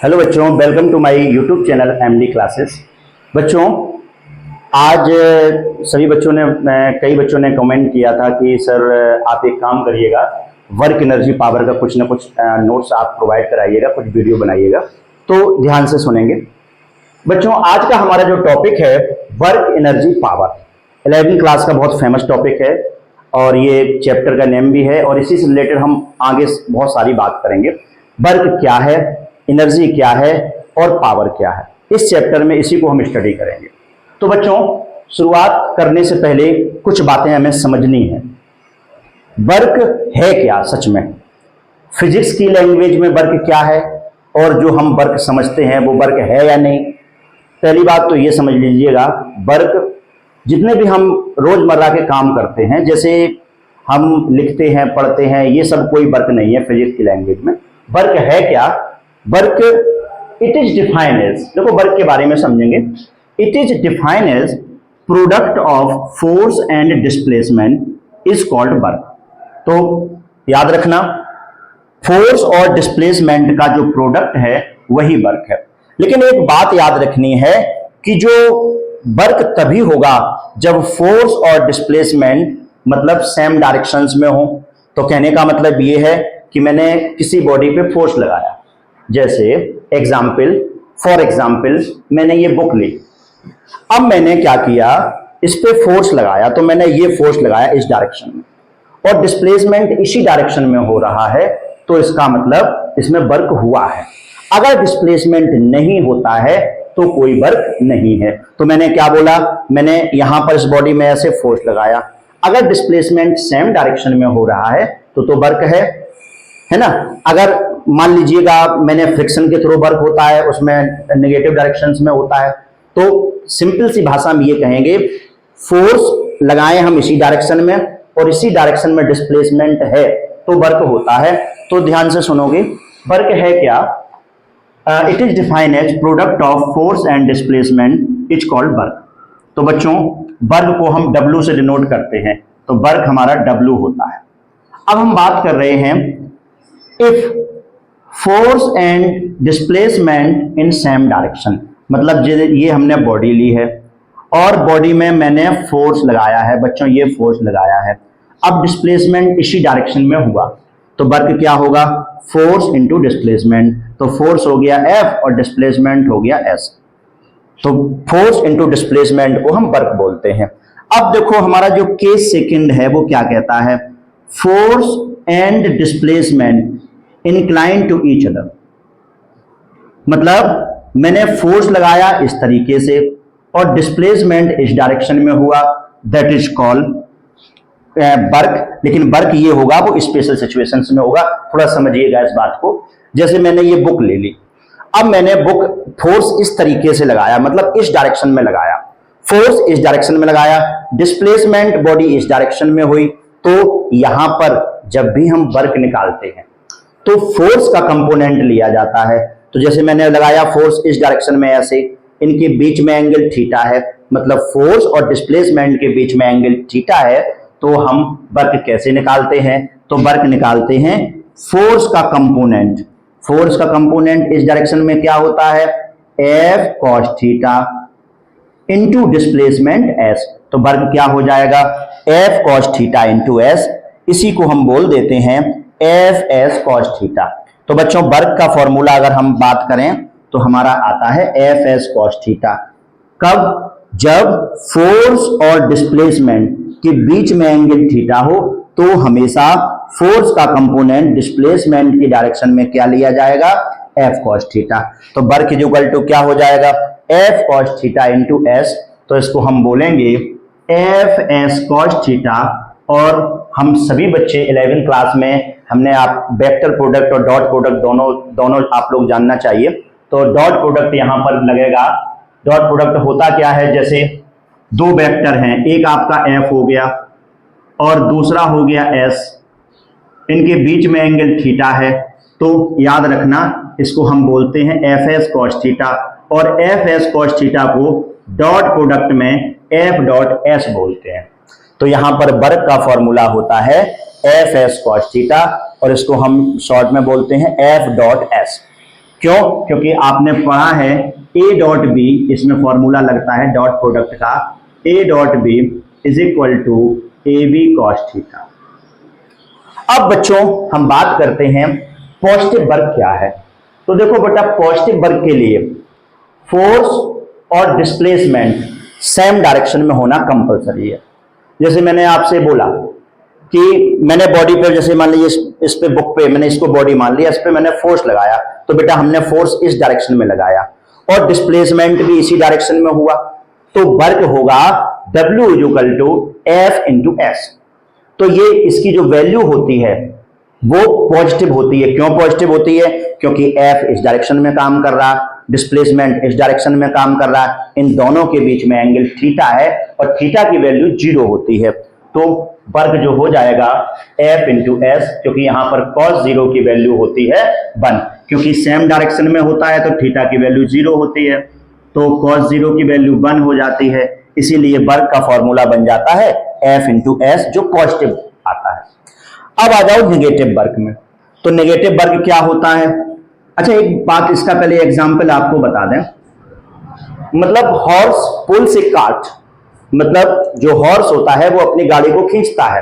Hello बच्चों, welcome to my YouTube channel MD classes. बच्चों, आज सभी बच्चों ने कई बच्चों ने कमेंट किया था कि सर आप एक काम करिएगा, वर्क एनर्जी पावर का कुछ ना कुछ नोट्स आप प्रोवाइड कराइएगा, कुछ वीडियो बनाइएगा। तो ध्यान से सुनेंगे बच्चों। आज का हमारा जो टॉपिक है वर्क एनर्जी पावर, 11वीं क्लास का बहुत फेमस टॉपिक है और ये चैप्टर का नेम भी है और इसी से रिलेटेड हम आगे बहुत सारी बात करेंगे। वर्क क्या है, एनर्जी क्या है और पावर क्या है, इस चैप्टर में इसी को हम स्टडी करेंगे। तो बच्चों, शुरुआत करने से पहले कुछ बातें हमें समझनी है। वर्क है क्या सच में, फिजिक्स की लैंग्वेज में वर्क क्या है और जो हम वर्क समझते हैं वो वर्क है या नहीं। पहली बात तो ये समझ लीजिएगा, वर्क जितने भी हम रोजमर्रा के काम करते हैं, जैसे हम लिखते हैं, पढ़ते हैं, ये सब कोई वर्क नहीं है फिजिक्स की लैंग्वेज में। वर्क है क्या? Work it is defined as, देखो वर्क के बारे में समझेंगे। It is defined as product of force and displacement is called work. तो याद रखना, फोर्स और डिस्प्लेसमेंट का जो प्रोडक्ट है वही वर्क है। लेकिन एक बात याद रखनी है कि जो वर्क तभी होगा जब फोर्स और डिस्प्लेसमेंट मतलब सेम डायरेक्शंस में हो। तो कहने का मतलब ये है कि मैंने किसी बॉडी पे फोर्स लगाया, जैसे फॉर एग्जाम्पल मैंने ये बुक ली, अब मैंने क्या किया, इस पे फोर्स लगाया, तो मैंने ये फोर्स लगाया इस डायरेक्शन में और डिस्प्लेसमेंट इसी डायरेक्शन में हो रहा है, तो इसका मतलब इसमें वर्क हुआ है। अगर डिस्प्लेसमेंट नहीं होता है तो कोई वर्क नहीं है। तो मैंने क्या बोला, मैंने यहां पर इस बॉडी में ऐसे फोर्स लगाया, अगर डिस्प्लेसमेंट सेम डायरेक्शन में हो रहा है तो वर्क है ना। अगर मान लीजिएगा मैंने फ्रिक्शन के थ्रू वर्क होता है, उसमें नेगेटिव डायरेक्शंस में होता है, तो सिंपल सी भाषा में ये कहेंगे, फोर्स लगाए हम इसी डायरेक्शन में और इसी डायरेक्शन में डिस्प्लेसमेंट है तो वर्क होता है। तो ध्यान से सुनोगे, वर्क है क्या? It is defined as product of force and displacement is called work. तो बच्चों, वर्क को हम W से डिनोट करते हैं, तो वर्क हमारा W होता है। अब हम बात कर रहे हैं if force and displacement in same direction, मतलब ये हमने बॉडी ली है और बॉडी में मैंने फोर्स लगाया है। बच्चों, ये फोर्स लगाया है, अब डिस्प्लेसमेंट इसी डायरेक्शन में हुआ, तो वर्क क्या होगा? Force into displacement. तो फोर्स हो गया F और डिस्प्लेसमेंट हो गया S। तो फोर्स इंटू डिस्प्लेसमेंट को हम वर्क बोलते हैं। अब देखो हमारा जो केस सेकंड है वो क्या कहता है, force and displacement incline to each other. मतलब मैंने फोर्स लगाया इस तरीके से और डिस्प्लेसमेंट इस डायरेक्शन में हुआ, दैट इज कॉल्ड वर्क। लेकिन वर्क ये होगा वो स्पेशल सिचुएशंस में होगा, थोड़ा समझिएगा इस बात को। जैसे मैंने ये बुक ले ली, अब मैंने बुक फोर्स इस तरीके से लगाया, मतलब इस डायरेक्शन में लगाया, फोर्स इस डायरेक्शन में लगाया, डिस्प्लेसमेंट बॉडी इस डायरेक्शन में हुई। तो यहां पर जब भी हम वर्क निकालते हैं तो फोर्स का कंपोनेंट लिया जाता है। तो जैसे मैंने लगाया फोर्स इस डायरेक्शन में ऐसे, इनके बीच में एंगल थीटा है, मतलब फोर्स और डिस्प्लेसमेंट के बीच में एंगल थीटा है, तो हम वर्क कैसे निकालते हैं? तो वर्क निकालते हैं फोर्स का कंपोनेंट। फोर्स का कंपोनेंट इस डायरेक्शन में क्या होता है, F cos theta into displacement S। तो वर्क क्या हो जाएगा, F cos theta into S। इसी को हम बोल देते हैं Fs cos थीटा। तो बच्चों, वर्क का फॉर्मूला अगर हम बात करें तो हमारा आता है Fs cos थीटा। कब? जब फोर्स और डिस्प्लेसमेंट के बीच में एंगल थीटा हो तो हमेशा फोर्स का कंपोनेंट डिस्प्लेसमेंट की डायरेक्शन में क्या लिया जाएगा, F cos थीटा। तो वर्क इज इक्वल टू क्या हो जाएगा, F cos theta into S। तो इसको हम बोलेंगे Fs cos थीटा। और हम सभी बच्चे 11वीं क्लास में हमने आप वेक्टर प्रोडक्ट और डॉट प्रोडक्ट दोनों आप लोग जानना चाहिए। तो डॉट प्रोडक्ट यहां पर लगेगा। डॉट प्रोडक्ट होता क्या है, जैसे दो वेक्टर हैं, एक आपका F हो गया और दूसरा हो गया S, इनके बीच में एंगल थीटा है, तो याद रखना इसको हम बोलते हैं Fs cos थीटा और Fs cos theta co dot product में F डॉट S बोलते हैं। तो यहां पर वर्क का फॉर्मूला होता है Fs cos थीटा और इसको हम शॉर्ट में बोलते हैं F डॉट S। क्यों? क्योंकि आपने पढ़ा है ए डॉट बी, इसमें फॉर्मूला लगता है डॉट प्रोडक्ट का, A dot B is equal to A B cos theta. अब बच्चों हम बात करते हैं पॉजिटिव वर्क क्या है। तो देखो बेटा, पॉजिटिव वर्क के लिए फोर्स और डिस्प्लेसमेंट सेम डायरेक्शन में होना कंपलसरी है। जैसे मैंने आपसे बोला कि मैंने बॉडी पे, जैसे मान लीजिए इस पे बुक पे मैंने इसको बॉडी मान लिया, इस पे मैंने फोर्स लगाया, तो बेटा हमने फोर्स इस डायरेक्शन में लगाया और डिस्प्लेसमेंट भी इसी डायरेक्शन में हुआ, तो वर्क होगा W equal to F into S. तो ये इसकी जो वैल्यू होती है वो पॉजिटिव होती है। क्यों पॉजिटिव होती है? क्योंकि F इस डायरेक्शन में काम कर रहा है, डिस्प्लेसमेंट इस डायरेक्शन में काम कर रहा है, इन दोनों के बीच में एंगल थीटा है और थीटा की वैल्यू 0 होती है। तो वर्क जो हो जाएगा F इंटू एस, क्योंकि यहां पर cos 0 की वैल्यू होती है 1, क्योंकि सेम डायरेक्शन में होता है तो थीटा की वैल्यू 0 होती है, तो cos 0 की वैल्यू 1 हो जाती है, इसीलिए वर्क का फॉर्मूला बन जाता है F इंटू एस, जो पॉजिटिव आता है। अब आ जाओ नेगेटिव वर्क में। तो नेगेटिव वर्क क्या होता है? अच्छा, एक बात इसका पहले एग्जांपल आपको बता दें। मतलब हॉर्स पुल्स ए कार्ट, मतलब जो हॉर्स होता है वो अपनी गाड़ी को खींचता है,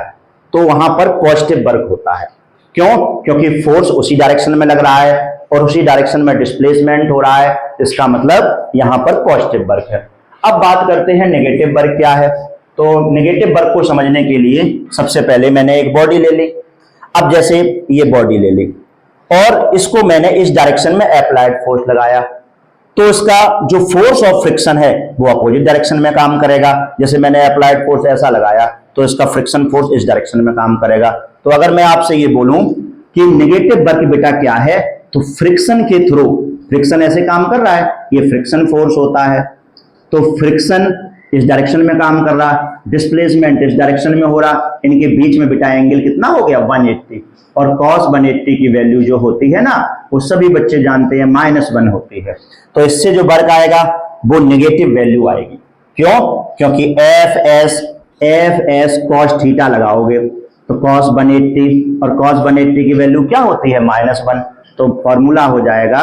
तो वहां पर पॉजिटिव वर्क होता है। क्यों? क्योंकि फोर्स उसी डायरेक्शन में लग रहा है और उसी डायरेक्शन में डिस्प्लेसमेंट हो रहा है, इसका मतलब यहां पर पॉजिटिव वर्क है। अब बात करते हैं नेगेटिव वर्क क्या है। तो नेगेटिव वर्क को समझने के लिए सबसे पहले मैंने एक बॉडी ले ली। अब जैसे ये बॉडी ले ली और इसको मैंने इस डायरेक्शन में अप्लाइड फोर्स लगाया, तो इसका जो फोर्स ऑफ फ्रिक्शन है वो अपोजिट डायरेक्शन में काम करेगा। जैसे मैंने अप्लाइड फोर्स ऐसा लगाया तो इसका फ्रिक्शन फोर्स इस डायरेक्शन में काम करेगा। तो अगर मैं आपसे ये बोलूं कि नेगेटिव वर्क बेटा क्या है, तो फ्रिक्शन के थ्रू, फ्रिक्शन ऐसे काम कर रहा है, ये फ्रिक्शन फोर्स होता है, तो फ्रिक्शन इस डायरेक्शन में काम कर रहा, डिस्प्लेसमेंट इस डायरेक्शन में हो रहा, इनके बीच में बेटा एंगल कितना हो गया 180, और cos 180 की वैल्यू जो होती है ना, वो सभी बच्चे जानते हैं -1 होती है। तो इससे जो वर्क आएगा वो नेगेटिव वैल्यू आएगी। क्यों? क्योंकि एफ एस cos थीटा लगाओगे तो cos 180, और cos 180 की वैल्यू क्या होती है -1, तो फॉर्मूला हो जाएगा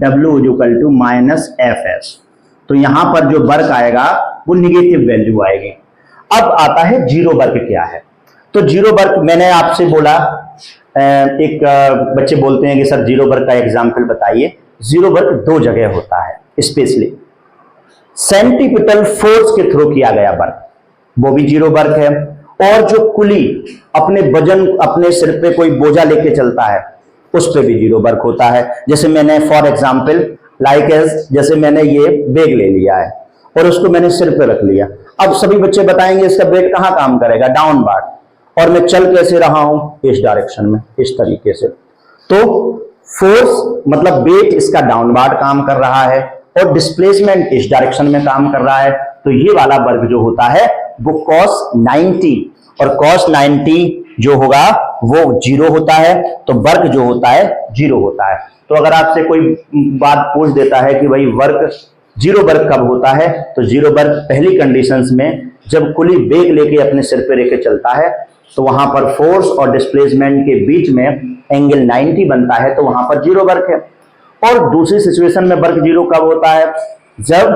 W इक्वल टू -FS। तो यहां पर जो वर्क आएगा वो निगेटिव वैल्यू आएगी। अब आता है जीरो वर्क क्या है। तो जीरो वर्क मैंने आपसे बोला, एक बच्चे बोलते हैं कि सर जीरो वर्क का एग्जांपल बताइए। जीरो वर्क 2 जगह होता है, स्पेशली सेंटीपिटल फोर्स के थ्रू किया गया वर्क, वो भी जीरो वर्क है। और जो कुली अपने वजन, अपने सिर पे कोई बोझा लेके चलता है, उस पे भी जीरो वर्क होता है। जैसे मैंने फॉर एग्जाम्पल जैसे मैंने ये बैग ले लिया है और उसको मैंने सिर पे रख लिया। अब सभी बच्चे बताएंगे इसका वेट कहां काम करेगा, डाउनवर्ड, और मैं चल कैसे रहा हूं, इस डायरेक्शन में, इस तरीके से। तो फोर्स मतलब वेट इसका डाउनवर्ड काम कर रहा है और डिस्प्लेसमेंट इस डायरेक्शन में काम कर रहा है। तो ये वाला वर्क जो होता है वो cos 90, और cos 90 जो होगा वो जीरो होता है, तो वर्क जो होता है जीरो होता है। तो अगर आपसे कोई बात पूछ देता है कि भाई वर्क, जीरो वर्क कब होता है, तो जीरो वर्क पहली कंडीशंस में जब कुली बैग लेके अपने सिर पे लेके चलता है, तो वहां पर फोर्स और डिस्प्लेसमेंट के बीच में एंगल 90 बनता है, तो वहां पर जीरो वर्क है। और दूसरी सिचुएशन में वर्क जीरो कब होता है, जब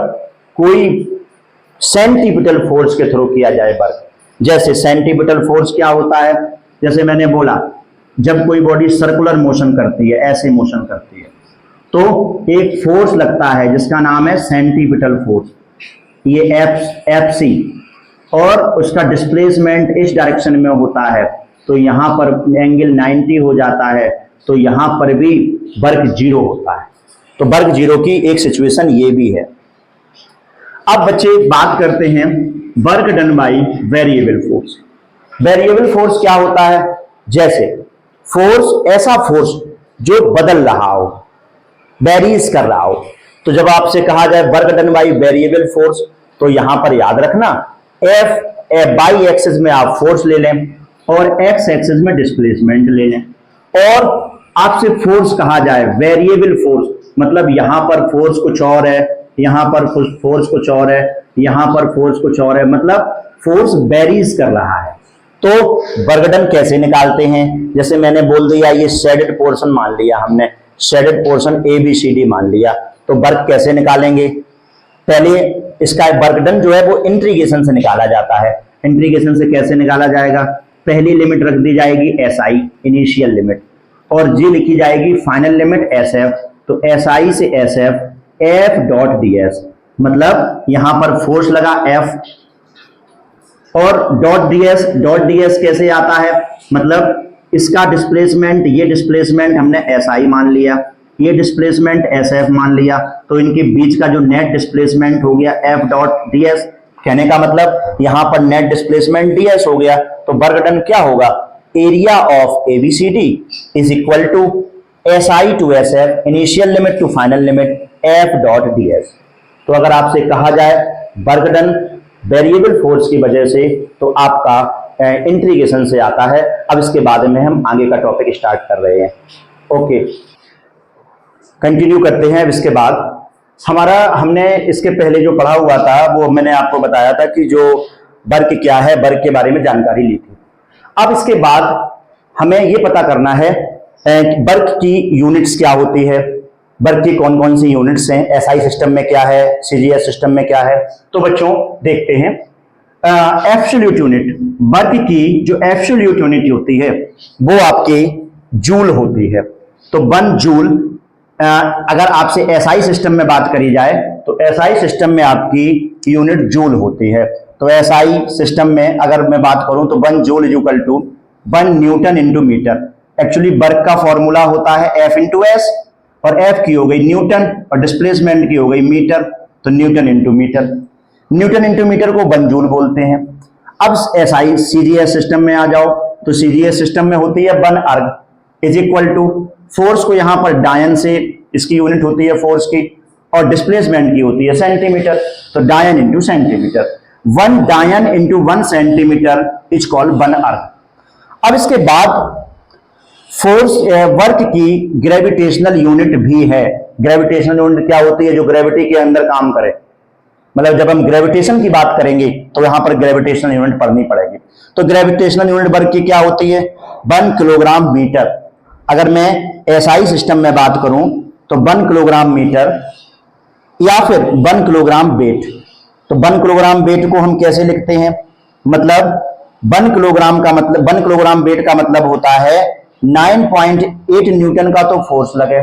कोई सेंटीपिटल फोर्स के थ्रू किया जाए वर्क। जैसे सेंटीपिटल फोर्स क्या होता है, जैसे मैंने बोला जब कोई बॉडी सर्कुलर मोशन करती है, ऐसे मोशन करती है, तो एक फोर्स लगता है जिसका नाम है सेंटीपिटल फोर्स, ये एफ सी, और उसका डिस्प्लेसमेंट इस डायरेक्शन में होता है, तो यहां पर एंगल 90 हो जाता है, तो यहां पर भी वर्क जीरो होता है। तो वर्क जीरो की एक सिचुएशन ये भी है। अब बच्चे बात करते हैं work done by variable force. Variable force क्या होता है, जैसे फोर्स, ऐसा फोर्स जो बदल रहा हो, वेरीज कर रहा हो। तो जब आपसे कहा जाए work done by variable force, तो यहां पर याद रखना एफ बाई एक्सिस में आप फोर्स ले लें और एक्स एक्सिस में डिस्प्लेसमेंट ले लें। और आपसे फोर्स कहा जाए वेरिएबल फोर्स, मतलब यहां पर फोर्स कुछ और है, यहां पर फोर्स कुछ और है, यहां पर फोर्स कुछ और है, मतलब फोर्स वेरीज कर रहा है। तो वर्क डन कैसे निकालते हैं, जैसे मैंने बोल दिया ये शेडेड पोर्शन मान लिया हमने, शेडेड पोर्शन ABCD मान लिया। तो वर्क कैसे निकालेंगे? पहले इसका वर्क डन जो है वो इंटीग्रेशन से निकाला जाता है। इंटीग्रेशन से कैसे निकाला जाएगा? पहली लिमिट रख दी जाएगी SI इनिशियल लिमिट, और जी लिखी जाएगी फाइनल लिमिट SF। तो SI से SF F डॉट ds, मतलब यहां पर फोर्स लगा F, और डॉट ds कैसे आता है? मतलब इसका डिस्प्लेसमेंट, ये डिस्प्लेसमेंट हमने SI मान लिया, ये डिस्प्लेसमेंट SF मान लिया, तो इनके बीच का जो नेट डिस्प्लेसमेंट हो गया F डॉट ds। कहने का मतलब यहां पर नेट डिस्प्लेसमेंट ds हो गया, तो वर्क डन क्या होगा? Area of ABCD is equal to SI to SF initial limit to final limit F dot ds। तो अगर आपसे कहा जाए वर्क डन वेरिएबल फोर्स की वजह से, तो आपका इंटीग्रेशन से आता है। अब इसके बाद में हम आगे का टॉपिक स्टार्ट कर रहे हैं। ओके, कंटिन्यू करते हैं। इसके बाद हमने इसके पहले जो पढ़ा हुआ था वो मैंने आपको बताया था कि जो वर्क क्या है, वर्क के बारे में जानकारी ली थी। अब इसके बाद हमें ये पता करना है वर्क की यूनिट्स क्या होती है, वर्क की कौन कौन सी यूनिट्स हैं, SI सिस्टम में क्या है, CGS सिस्टम में क्या है। तो बच्चों देखते हैं, एब्सोल्यूट यूनिट, वर्क की जो एब्सोल्यूट यूनिट होती है वो आपकी जूल होती है। तो 1 जूल, अगर आपसे SI सिस्टम में बात करी जाए तो SI सिस्टम में आपकी यूनिट जूल होती है। तो SI सिस्टम में अगर मैं बात करूं तो 1 joule is equal to 1 newton into metre. Actually work का फॉर्मूला होता है F इंटू एस, और F की हो गई न्यूटन और डिस्प्लेसमेंट की हो गई मीटर, तो newton into metre. Newton into metre को 1 जूल बोलते हैं। अब SI CGS सिस्टम में आ जाओ, तो CGS सिस्टम में होती है 1 अर्ग इज इक्वल टू, फोर्स को यहां पर डायन से इसकी यूनिट होती है फोर्स की, और डिस्प्लेसमेंट की होती है सेंटीमीटर, तो डायन इंटू सेंटीमीटर। 1 डायन इंटू 1 सेंटीमीटर इज कॉल्ड 1 अर्ग। अब इसके बाद फोर्स वर्क की ग्रेविटेशनल यूनिट भी है। ग्रेविटेशनल यूनिट क्या होती है? जो ग्रेविटी के अंदर काम करे। मतलब जब हम ग्रेविटेशन की बात करेंगे तो यहां पर ग्रेविटेशनल यूनिट पढ़नी पड़ेगी। तो ग्रेविटेशनल यूनिट वर्क की क्या होती है? 1 किलोग्राम मीटर। अगर मैं SI सिस्टम में बात करूं तो 1 किलोग्राम मीटर, या फिर 1 किलोग्राम वेट। तो 1 किलोग्राम वेट को हम कैसे लिखते हैं? मतलब 1 किलोग्राम का मतलब 1 किलोग्राम वेट का मतलब होता है 9.8 न्यूटन का तो फोर्स लगे,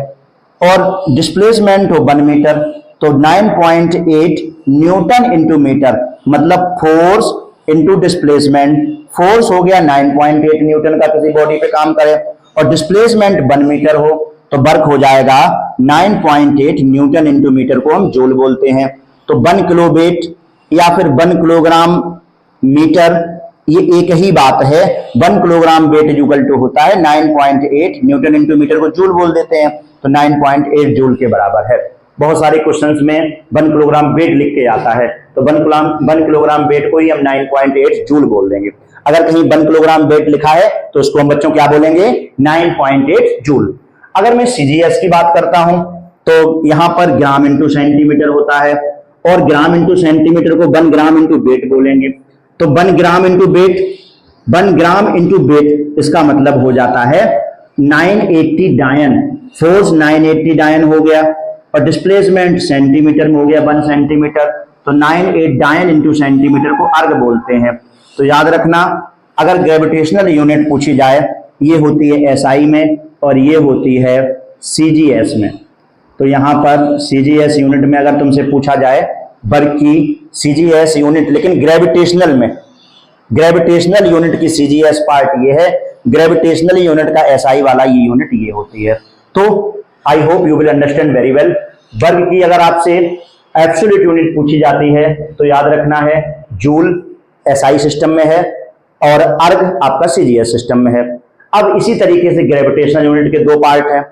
और डिस्प्लेसमेंट हो 1 मीटर, तो 9.8 न्यूटन इंटू मीटर, मतलब फोर्स इंटू डिस्प्लेसमेंट। फोर्स हो गया 9.8 न्यूटन का किसी बॉडी पे काम करे, और डिस्प्लेसमेंट 1 मीटर हो, तो वर्क हो जाएगा 9.8 न्यूटन इंटू मीटर को हम जूल बोलते हैं। तो 1 किलो वेट या फिर 1 किलोग्राम मीटर, ये एक ही बात है। 1 किलोग्राम वेट इक्वल टू होता है 9.8 न्यूटन इंटू मीटर को जूल बोल देते हैं, तो 9.8 जूल के बराबर है। बहुत सारे क्वेश्चंस में 1 किलोग्राम वेट लिख के आता है, तो 1 किलोग्राम वेट को ही हम 9.8 जूल बोल देंगे। अगर कहीं 1 किलोग्राम वेट लिखा है तो उसको हम बच्चों क्या बोलेंगे? 9.8 जूल। अगर मैं CGS की बात करता हूं तो यहां पर ग्राम इंटू सेंटीमीटर होता है, और ग्राम इंटू सेंटीमीटर को 1 ग्राम इंटू वेट बोलेंगे। तो 1 gram into wait, 1 gram into wait, इसका मतलब हो जाता है 980 डायन। फोर्स 980 डायन हो गया, और डिस्प्लेसमेंट सेंटीमीटर में हो गया 1 सेंटीमीटर, तो 98 डायन इंटू सेंटीमीटर को अर्ग बोलते हैं। तो याद रखना, अगर ग्रेविटेशनल यूनिट पूछी जाए, ये होती है SI में और ये होती है CGS में। तो यहां पर CGS यूनिट में अगर तुमसे पूछा जाए वर्क की CGS यूनिट, लेकिन ग्रेविटेशनल में, ग्रेविटेशनल यूनिट की CGS पार्ट ये है, ग्रेविटेशनल यूनिट का SI वाला ये यूनिट ये होती है। तो I hope you will understand very well. Work की अगर आपसे एब्सोल्यूट यूनिट पूछी जाती है तो याद रखना है जूल SI सिस्टम में है, और अर्ग आपका CGS सिस्टम में है। अब इसी तरीके से ग्रेविटेशनल यूनिट के 2 पार्ट हैं।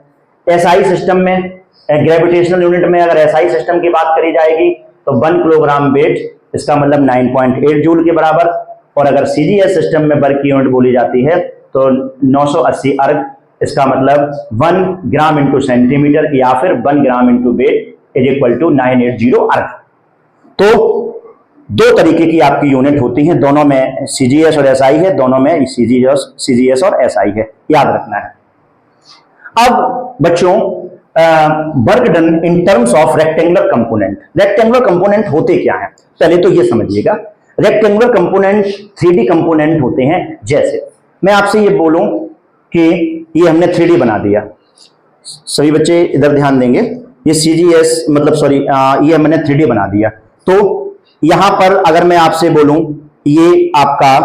SI सिस्टम में, ग्रेविटेशनल यूनिट में अगर SI सिस्टम की बात करी जाएगी तो 1 किलोग्राम वेट, इसका मतलब 9.8 जूल के बराबर, और अगर CGS सिस्टम में वर्क की यूनिट बोली जाती है तो 980 अर्ग, इसका मतलब 1 ग्राम इंटू सेंटीमीटर या फिर 1 gram into weight is equal to 980 erg. तो 2 तरीके की आपकी यूनिट होती हैं, दोनों में CGS और SI है, दोनों में CGS और SI है, याद रखना है। अब बच्चों work done in terms of rectangular component. Rectangular component होते क्या है, पहले तो ये समझिएगा। रेक्टेंगुलर कंपोनेंट 3D कंपोनेंट होते हैं। जैसे मैं आपसे ये बोलूं कि ये हमने 3D बना दिया, सभी बच्चे इधर ध्यान देंगे, ये CGS मतलब सॉरी ये मैंने 3D बना दिया। तो यहां पर अगर मैं आपसे बोलूं ये आपका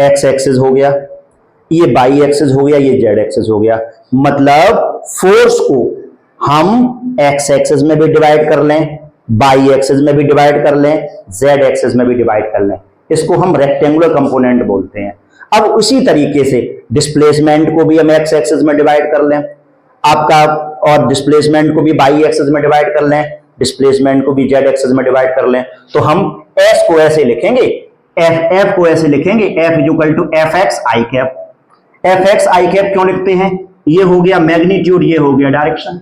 x एक्सिस हो गया, ये y एक्सिस हो गया, ये z एक्सिस हो गया, मतलब फोर्स को हम x एक्सिस में भी डिवाइड कर लें, y एक्सिस में भी डिवाइड कर लें, z एक्सिस में भी डिवाइड कर लें, इसको हम रेक्टेंगुलर कंपोनेंट बोलते हैं। अब उसी तरीके से डिस्प्लेसमेंट को भी हम x एक्सिस में डिवाइड कर लें आपका, और डिस्प्लेसमेंट को भी y एक्सिस में डिवाइड कर लें, डिस्प्लेसमेंट को भी z एक्सिस में डिवाइड कर लें, तो हम s को ऐसे लिखेंगे, f को ऐसे लिखेंगे, f equal to fx i cap. fx i cap क्यों लिखते हैं, ये हो गया मैग्नीट्यूड, ये हो गया डायरेक्शन।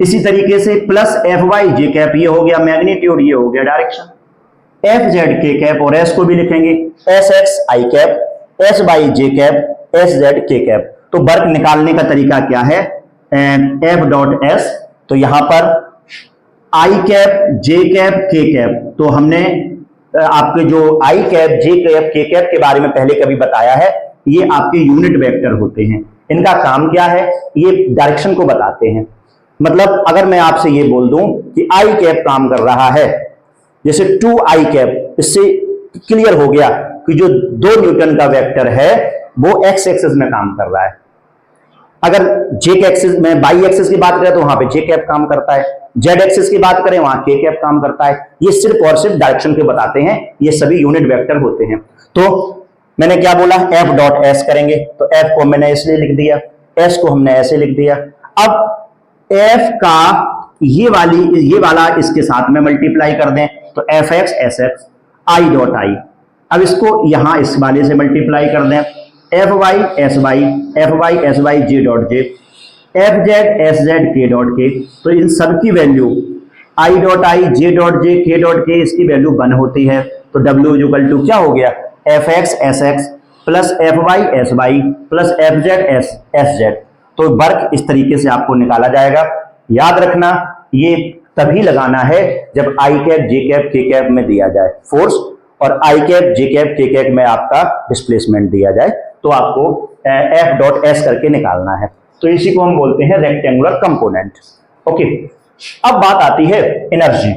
इसी तरीके से प्लस fy j कैप, ये हो गया मैग्नीट्यूड, ये हो गया डायरेक्शन। fz k कैप और s को भी लिखेंगे sx i cap, sy j cap, sz k cap. तो वर्क निकालने का तरीका क्या है, f डॉट s, तो यहां पर i cap, j cap, k cap, तो हमने आपके जो i cap, j cap, k cap के बारे में पहले कभी बताया है, ये आपके यूनिट वेक्टर होते हैं। इनका काम क्या है, ये डायरेक्शन को बताते हैं। मतलब अगर मैं आपसे ये बोल दूं कि i कैप काम कर रहा है, जैसे 2i कैप, इससे क्लियर हो गया कि जो 2 न्यूटन का वेक्टर है वो x एक्सिस में काम कर रहा है। अगर j एक्सिस में y एक्सिस की बात करें तो वहां पे j कैप काम करता है, z एक्सिस की बात करें वहां k कैप काम करता है। ये सिर्फ और सिर्फ डायरेक्शन के बताते हैं, ये सभी यूनिट वेक्टर होते हैं। तो मैंने क्या बोला, f डॉट s करेंगे, तो f को मैंने इसलिए लिख दिया, s को हमने ऐसे लिख दिया। अब f का ये वाला इसके साथ में मल्टीप्लाई कर दें, तो fx sx i dot i। अब इसको यहां इस वाले से मल्टीप्लाई कर दें, fy sy j dot j, fz sz k dot k। तो इन सब की value i dot i, j dot j, k dot k, इसकी वैल्यू 1 होती है। तो w इक्वल टू क्या हो गया, fx sx plus fy sy plus fz sz। तो वर्क इस तरीके से आपको निकाला जाएगा। याद रखना, ये तभी लगाना है जब i cap, j cap, k cap में दिया जाए फोर्स, और i cap, j cap, k cap में आपका डिस्प्लेसमेंट दिया जाए, तो आपको f डॉट s करके निकालना है। तो इसी को हम बोलते हैं रेक्टेंगुलर कंपोनेंट। ओके, अब बात आती है एनर्जी।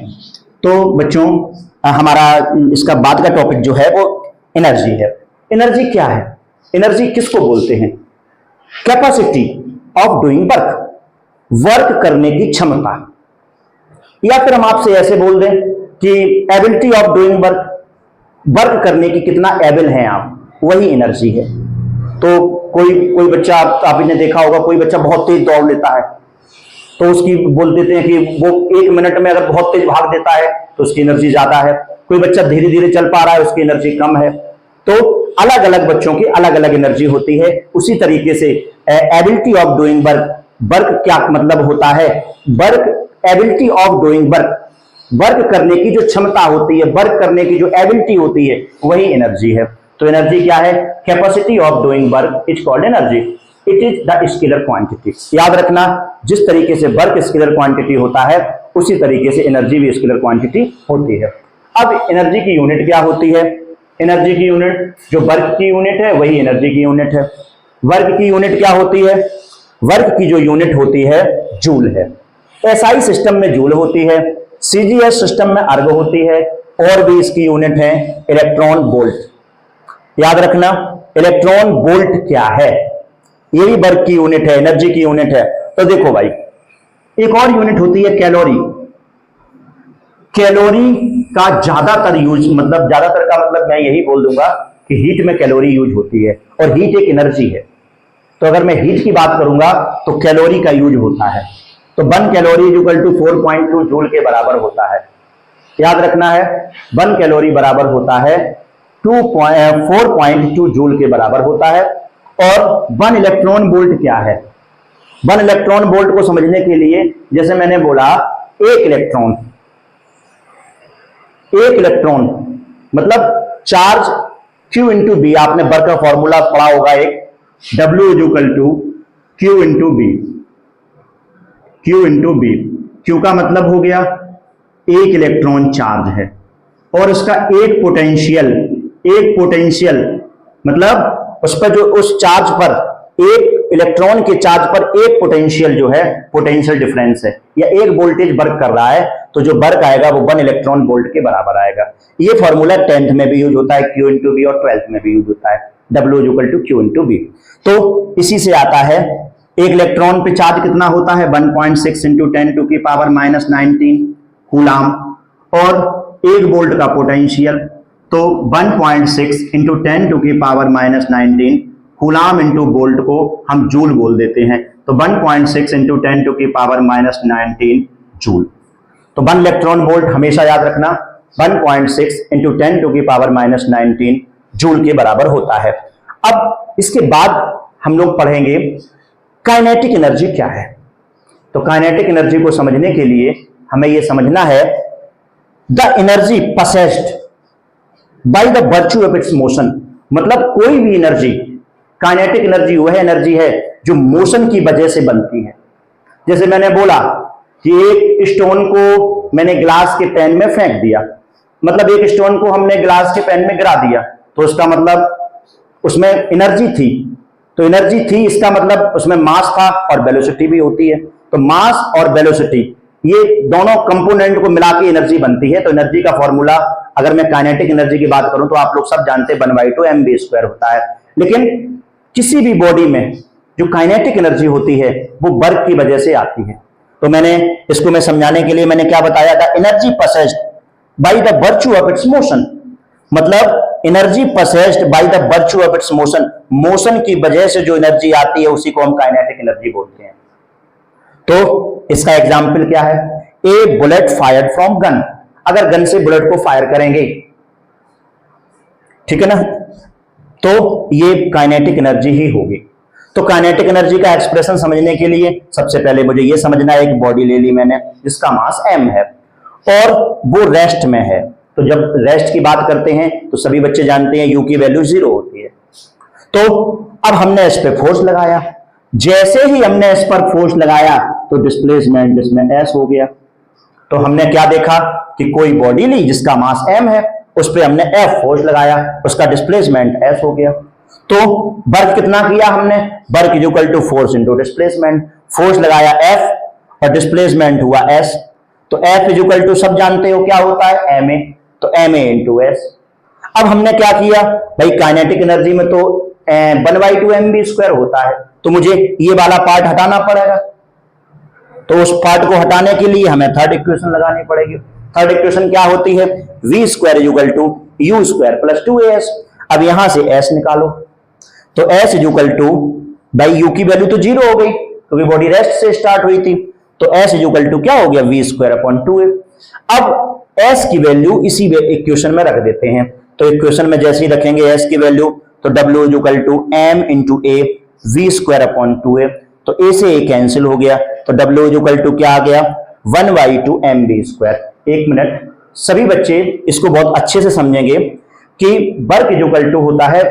तो बच्चों हमारा इसका बाद का टॉपिक जो है वो एनर्जी है। एनर्जी क्या है, एनर्जी किसको बोलते हैं, capacity of doing work, work करने की क्षमता, या फिर हम आपसे ऐसे बोल दें कि ability of doing work, work करने की कितना एबल हैं आप, वही एनर्जी है। तो कोई बच्चा, आपने देखा होगा, कोई बच्चा बहुत तेज दौड़ लेता है तो उसकी बोल देते हैं कि वो 1 मिनट में अगर बहुत तेज भाग देता है तो उसकी एनर्जी ज्यादा है। कोई बच्चा धीरे धीरे चल पा रहा है, उसकी एनर्जी कम है। तो अलग अलग बच्चों की अलग अलग एनर्जी होती है। उसी तरीके से ability of doing work, work क्या मतलब होता है, work ability of doing work, work करने की जो क्षमता होती है, वर्क करने की जो एबिलिटी होती है, वही एनर्जी है। तो एनर्जी क्या है, capacity of doing work is called energy, it is the scalar quantity. याद रखना, जिस तरीके से वर्क स्केलर क्वांटिटी होता है, उसी तरीके से एनर्जी भी स्केलर क्वांटिटी होती है। अब एनर्जी की यूनिट क्या होती है, एनर्जी की यूनिट जो वर्क की यूनिट है वही एनर्जी की यूनिट है। वर्क की यूनिट क्या होती है, वर्क की जो यूनिट होती है जूल है। एसआई सिस्टम में जूल होती है, सीजीएस सिस्टम में अर्ग होती है, और भी इसकी यूनिट है इलेक्ट्रॉन वोल्ट। याद रखना, इलेक्ट्रॉन वोल्ट क्या है, ये भी वर्क की यूनिट है, एनर्जी की यूनिट है। तो देखो भाई, एक और यूनिट होती है कैलोरी। कैलोरी का ज्यादातर यूज, मतलब ज्यादातर का मतलब मैं यही बोल दूंगा कि हीट में कैलोरी यूज होती है, और हीट एक एनर्जी है। तो अगर मैं हीट की बात करूंगा तो कैलोरी का यूज होता है। तो 1 कैलोरी इक्वल टू 4.2 जूल के बराबर होता है। याद रखना है, 1 कैलोरी बराबर होता है 4.2 जूल के बराबर होता है। और 1 इलेक्ट्रॉन वोल्ट क्या है, 1 इलेक्ट्रॉन वोल्ट को समझने के लिए, जैसे मैंने बोला, एक इलेक्ट्रॉन मतलब चार्ज Q इंटू बी, आपने वर्क का फॉर्मूला पढ़ा होगा, एक W equal to Q into B. Q into B. Q का मतलब हो गया एक इलेक्ट्रॉन चार्ज है और उसका एक पोटेंशियल मतलब उस पर जो उस चार्ज पर एक इलेक्ट्रॉन के चार्ज पर एक पोटेंशियल जो है पोटेंशियल डिफरेंस है या एक वोल्टेज वर्क कर रहा है, तो जो वर्क आएगा वो 1 इलेक्ट्रॉन वोल्ट के बराबर आएगा। ये फॉर्मूला 10th में भी यूज होता है Q इंटू बी और 12th में भी यूज होता है W equal to Q into B. तो इसी से आता है एक इलेक्ट्रॉन पे चार्ज कितना होता है 1.6 इंटू 10 टू की पावर -19 कूलाम और 1 वोल्ट का पोटेंशियल, तो 1.6 इंटू 10 टू की पावर -19 कूलाम इंटू वोल्ट को हम जूल बोल देते हैं, तो 1.6 इंटू 10 टू की पावर -19 जूल। तो 1 इलेक्ट्रॉन वोल्ट हमेशा याद रखना 1.6 इंटू 10 टू की पावर -19 जूल के बराबर होता है। अब इसके बाद हम लोग पढ़ेंगे काइनेटिक एनर्जी क्या है। तो काइनेटिक एनर्जी को समझने के लिए हमें यह समझना है the energy possessed by the virtue of its motion. मतलब कोई भी एनर्जी, काइनेटिक एनर्जी वह एनर्जी है जो मोशन की वजह से बनती है। जैसे मैंने बोला कि एक स्टोन को मैंने ग्लास के पैन में फेंक दिया, मतलब एक स्टोन को हमने ग्लास के पैन में गिरा दिया, तो उसका मतलब उसमें एनर्जी थी। तो एनर्जी थी इसका मतलब उसमें मास था और वेलोसिटी भी होती है। तो मास और वेलोसिटी ये दोनों कंपोनेंट को मिला के एनर्जी बनती है। तो एनर्जी का फॉर्मूला अगर मैं काइनेटिक एनर्जी की बात करूं तो आप लोग सब जानते हैं 1/2 mv² होता है। लेकिन किसी भी बॉडी में जो काइनेटिक एनर्जी होती है वो वर्क की वजह से आती है। तो मैंने इसको मैं समझाने के लिए मैंने क्या बताया था, energy possessed by the virtue of its motion. मतलब energy possessed by the virtue of its motion, motion की वजह से जो एनर्जी आती है उसी को हम काइनेटिक एनर्जी बोलते हैं। तो इसका एग्जाम्पल क्या है, ए बुलेट फायर्ड फ्रॉम गन। अगर गन से बुलेट को फायर करेंगे, ठीक है ना, तो ये काइनेटिक एनर्जी ही होगी। तो काइनेटिक एनर्जी का एक्सप्रेशन समझने के लिए सबसे पहले मुझे ये समझना है, एक बॉडी ले ली मैंने जिसका मास m है और वो रेस्ट में है। तो जब रेस्ट की बात करते हैं तो सभी बच्चे जानते हैं u की वैल्यू 0 होती है। तो अब हमने इस पे फोर्स लगाया, जैसे ही हमने इस पर फोर्स लगाया तो डिस्प्लेसमेंट इसमें s हो गया। तो हमने क्या देखा कि कोई बॉडी ली जिसका मास m है, उस पर हमने F फोर्स लगाया, उसका डिस्प्लेसमेंट s हो गया। तो वर्क कितना किया हमने, work is equal to force into displacement. Force लगाया F और डिस्प्लेसमेंट हुआ s। तो F इज इक्वल टू सब जानते हो क्या होता है ma, तो ma इंटू s। अब हमने क्या किया भाई, काइनेटिक एनर्जी में तो 1/2 mv² होता है, तो मुझे ये वाला पार्ट हटाना पड़ेगा। तो उस पार्ट को हटाने के लिए हमें थर्ड इक्वेशन लगानी पड़ेगी। थर्ड इक्वेशन क्या होती है, v² is equal to u² plus 2as। अब यहां से s निकालो, तो s इज इक्वल टू भाई u की वैल्यू तो 0 हो गई क्योंकि बॉडी रेस्ट से स्टार्ट हुई थी, तो s इज इक्वल टू क्या हो गया v² अपॉन 2a। अब s की वैल्यू इसी इक्वेशन में रख देते हैं। तो इक्वेशन में जैसे ही रखेंगे s की वैल्यू, तो w is equal to m into a v² upon 2a। तो a से a कैंसिल हो गया, तो w इज इक्वल टू क्या आ गया 1/2 mv²। एक मिनट, सभी बच्चे इसको बहुत अच्छे से समझेंगे कि वर्क इज इक्वल टू होता है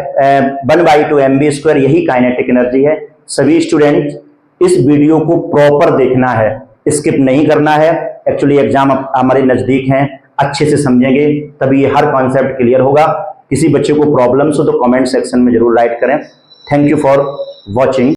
1/2 mv², यही काइनेटिक एनर्जी है। सभी स्टूडेंट इस वीडियो को प्रॉपर देखना है, स्किप नहीं करना है। एक्चुअली एग्जाम हमारे नजदीक हैं, अच्छे से समझेंगे तभी ये हर कॉन्सेप्ट क्लियर होगा। किसी बच्चे को प्रॉब्लम्स हो तो कमेंट सेक्शन में जरूर राइट करें। Thank you for watching.